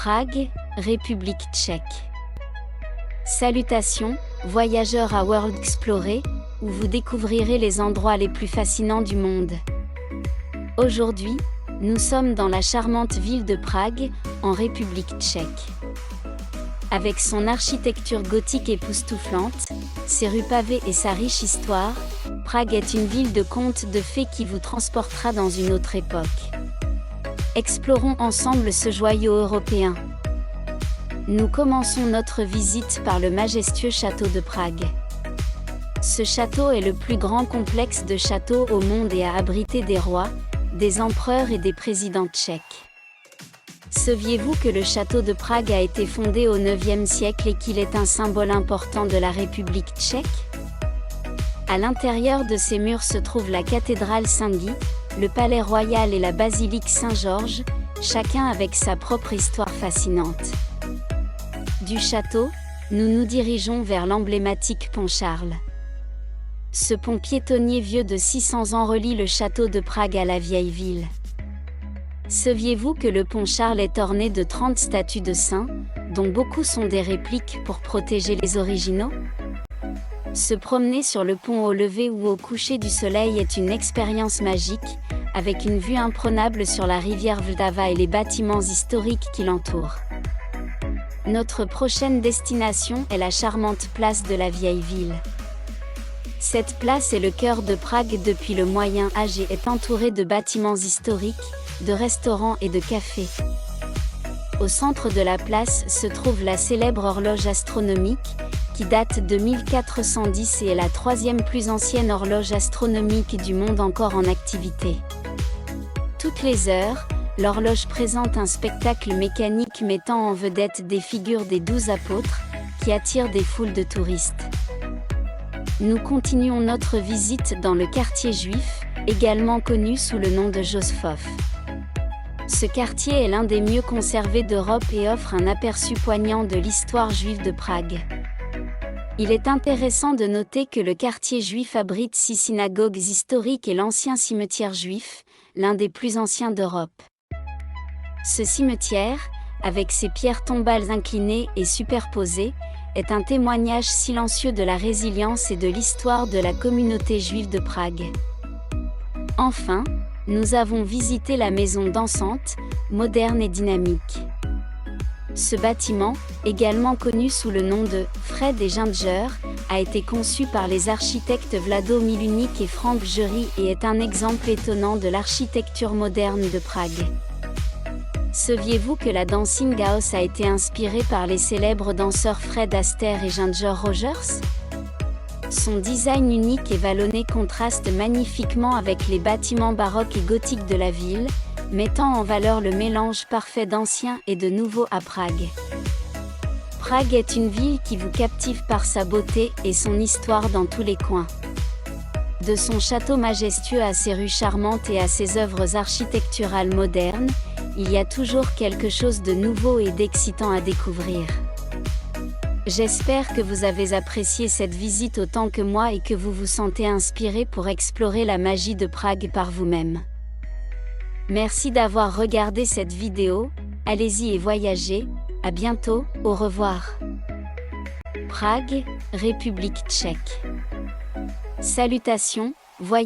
Prague, République tchèque. Salutations, voyageurs à World Explorer, où vous découvrirez les endroits les plus fascinants du monde. Aujourd'hui, nous sommes dans la charmante ville de Prague, en République tchèque. Avec son architecture gothique époustouflante, ses rues pavées et sa riche histoire, Prague est une ville de contes de fées qui vous transportera dans une autre époque. Explorons ensemble ce joyau européen. Nous commençons notre visite par le majestueux château de Prague. Ce château est le plus grand complexe de châteaux au monde et a abrité des rois, des empereurs et des présidents tchèques. Saviez-vous que le château de Prague a été fondé au IXe siècle et qu'il est un symbole important de la République tchèque? À l'intérieur de ces murs se trouve la cathédrale Saint-Guy, le palais royal et la basilique Saint-Georges, chacun avec sa propre histoire fascinante. Du château, nous nous dirigeons vers l'emblématique pont Charles. Ce pont piétonnier vieux de 600 ans relie le château de Prague à la vieille ville. Saviez-vous que le pont Charles est orné de 30 statues de saints, dont beaucoup sont des répliques pour protéger les originaux? Se promener sur le pont au lever ou au coucher du soleil est une expérience magique, avec une vue imprenable sur la rivière Vltava et les bâtiments historiques qui l'entourent. Notre prochaine destination est la charmante place de la vieille ville. Cette place est le cœur de Prague depuis le Moyen Âge et est entourée de bâtiments historiques, de restaurants et de cafés. Au centre de la place se trouve la célèbre horloge astronomique, qui date de 1410 et est la troisième plus ancienne horloge astronomique du monde encore en activité. Toutes les heures, l'horloge présente un spectacle mécanique mettant en vedette des figures des 12 apôtres, qui attirent des foules de touristes. Nous continuons notre visite dans le quartier juif, également connu sous le nom de Josefov. Ce quartier est l'un des mieux conservés d'Europe et offre un aperçu poignant de l'histoire juive de Prague. Il est intéressant de noter que le quartier juif abrite 6 synagogues historiques et l'ancien cimetière juif, l'un des plus anciens d'Europe. Ce cimetière, avec ses pierres tombales inclinées et superposées, est un témoignage silencieux de la résilience et de l'histoire de la communauté juive de Prague. Enfin, nous avons visité la maison dansante, moderne et dynamique. Ce bâtiment, également connu sous le nom de « Fred et Ginger », a été conçu par les architectes Vlado Miluník et Frank Jury et est un exemple étonnant de l'architecture moderne de Prague. Saviez-vous que la Dancing House a été inspirée par les célèbres danseurs Fred Astaire et Ginger Rogers? Son design unique et vallonné contraste magnifiquement avec les bâtiments baroques et gothiques de la ville, mettant en valeur le mélange parfait d'ancien et de nouveau à Prague. Prague est une ville qui vous captive par sa beauté et son histoire dans tous les coins. De son château majestueux à ses rues charmantes et à ses œuvres architecturales modernes, il y a toujours quelque chose de nouveau et d'excitant à découvrir. J'espère que vous avez apprécié cette visite autant que moi et que vous vous sentez inspiré pour explorer la magie de Prague par vous-même. Merci d'avoir regardé cette vidéo, allez-y et voyagez, à bientôt, au revoir. Prague, République tchèque. Salutations, voyageurs.